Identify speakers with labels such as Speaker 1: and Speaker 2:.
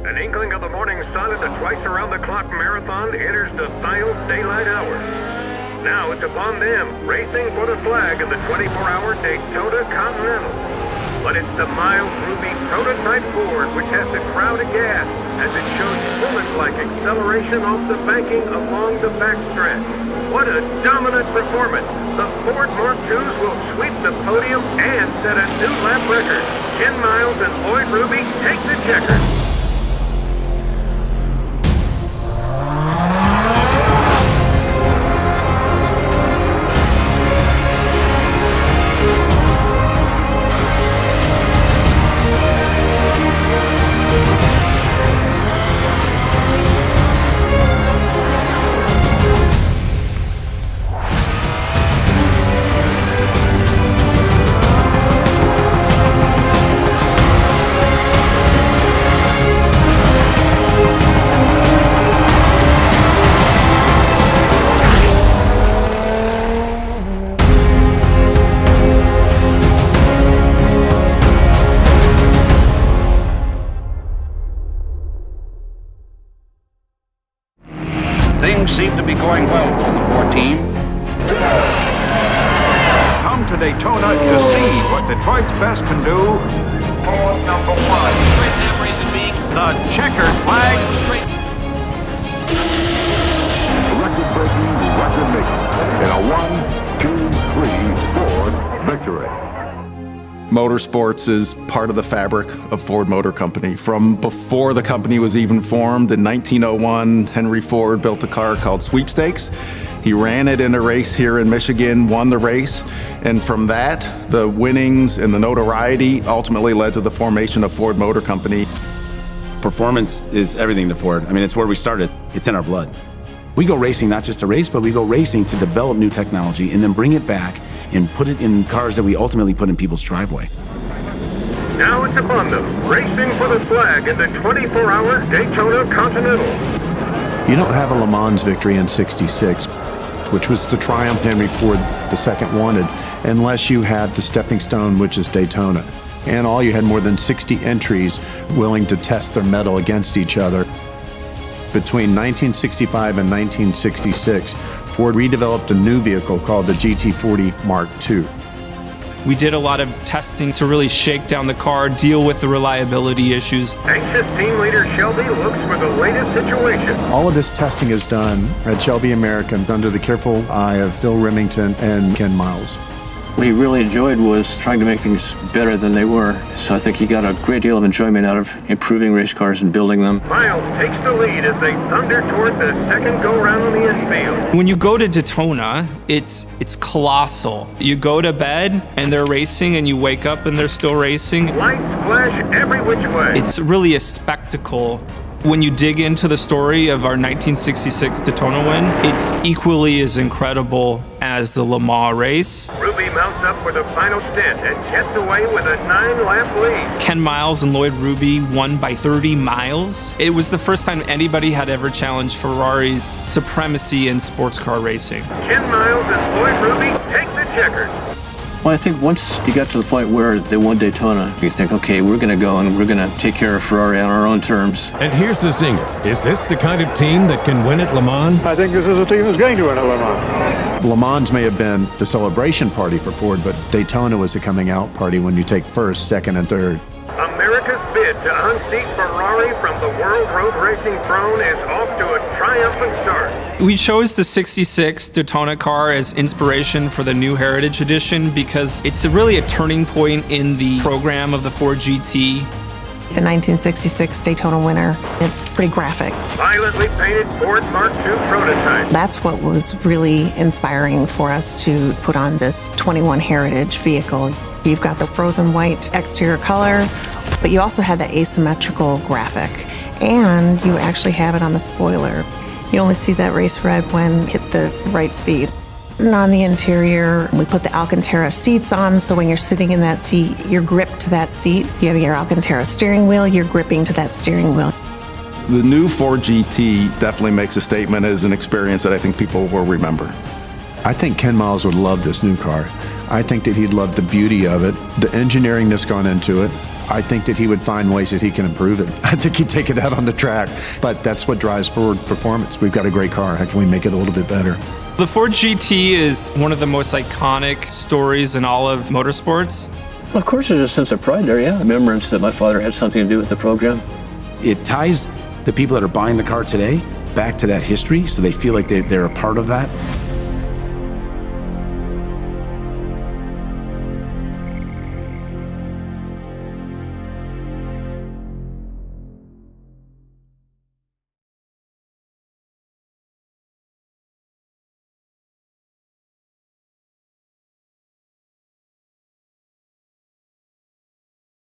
Speaker 1: An inkling of the morning sun at the twice-around-the-clock marathon enters the final daylight hours. Now it's upon them, racing for the flag of the 24-hour Daytona Continental. But it's the Miles Ruby prototype Ford which has the crowd aghast as it shows bullet-like acceleration off the banking along the backstretch. What a dominant performance! The Ford Mark IIs will sweep the podium and set a new lap record. Ken Miles and Lloyd Ruby take the checkers.
Speaker 2: Things seem to be going well for the Ford team.
Speaker 3: Come to Daytona to see what Detroit's best can do.
Speaker 4: Ford number one. Great memories of me.
Speaker 3: The checkered flag.
Speaker 5: Record-breaking, record-making in a 1, 2, 3 Ford victory.
Speaker 6: Motorsports is part of the fabric of Ford Motor Company. From before the company was even formed in 1901, Henry Ford built a car called Sweepstakes. He ran it in a race here in Michigan, won the race, and from that, the winnings and the notoriety ultimately led to the formation of Ford Motor Company.
Speaker 7: Performance is everything to Ford. I mean, it's where we started. It's in our blood. We go racing not just to race, but we go racing to develop new technology and then bring it back and put it in cars that we ultimately put in people's driveway.
Speaker 1: Now it's upon them, racing for the flag in the 24-hour Daytona Continental.
Speaker 8: You don't have a Le Mans victory in '66, which was the triumph Henry Ford II wanted, unless you had the stepping stone, which is Daytona. And all you had more than 60 entries willing to test their mettle against each other. Between 1965 and 1966, Ford redeveloped a new vehicle called the GT40 Mark II.
Speaker 9: We did a lot of testing to really shake down the car, deal with the reliability issues.
Speaker 1: Anxious team leader Shelby looks for the latest situation.
Speaker 8: All of this testing is done at Shelby American under the careful eye of Phil Remington and Ken Miles.
Speaker 10: What he really enjoyed was trying to make things better than they were. So I think he got a great deal of enjoyment out of improving race cars and building them.
Speaker 1: Miles takes the lead as they thunder toward the second go-round on the infield.
Speaker 9: When you go to Daytona, it's colossal. You go to bed and they're racing and you wake up and they're still racing.
Speaker 1: Lights flash every which way.
Speaker 9: It's really a spectacle. When you dig into the story of our 1966 Daytona win, it's equally as incredible as the Le Mans race.
Speaker 1: Ruby mounts up for the final stint and jets away with a 9-lap lead.
Speaker 9: Ken Miles and Lloyd Ruby won by 30 miles. It was the first time anybody had ever challenged Ferrari's supremacy in sports car racing.
Speaker 1: Ken Miles and Lloyd Ruby take the checkers.
Speaker 10: Well, I think once you got to the point where they won Daytona, you think, okay, we're going to go and we're going to take care of Ferrari on our own terms.
Speaker 11: And here's the zinger. Is this the kind of team that can win at Le Mans?
Speaker 5: I think this is a team that's going to win at Le Mans.
Speaker 8: Le Mans may have been the celebration party for Ford, but Daytona was the coming out party when you take first, second, and third.
Speaker 1: America's bid to unseat Ferrari from the World Road Racing throne is off to a triumphant start.
Speaker 9: We chose the 66 Daytona car as inspiration for the new Heritage Edition because it's really a turning point in the program of the Ford GT.
Speaker 12: The 1966 Daytona winner, it's pretty graphic.
Speaker 1: Violently painted Ford Mark II prototype.
Speaker 12: That's what was really inspiring for us to put on this 21 Heritage vehicle. You've got the frozen white exterior color, but you also have the asymmetrical graphic, and you actually have it on the spoiler. You only see that race red when hit the right speed. And on the interior, we put the Alcantara seats on, so when you're sitting in that seat, you're gripped to that seat. You have your Alcantara steering wheel, you're gripping to that steering wheel.
Speaker 6: The new Ford GT definitely makes a statement as an experience that I think people will remember.
Speaker 8: I think Ken Miles would love this new car. I think that he'd love the beauty of it, the engineering that's gone into it. I think that he would find ways that he can improve it. I think he'd take it out on the track, but that's what drives Ford performance. We've got a great car. How can we make it a little bit better?
Speaker 9: The Ford GT is one of the most iconic stories in all of motorsports.
Speaker 10: Of course, there's a sense of pride there, yeah. Remembrance that my father had something to do with the program.
Speaker 7: It ties the people that are buying the car today back to that history, so they feel like they're a part of that.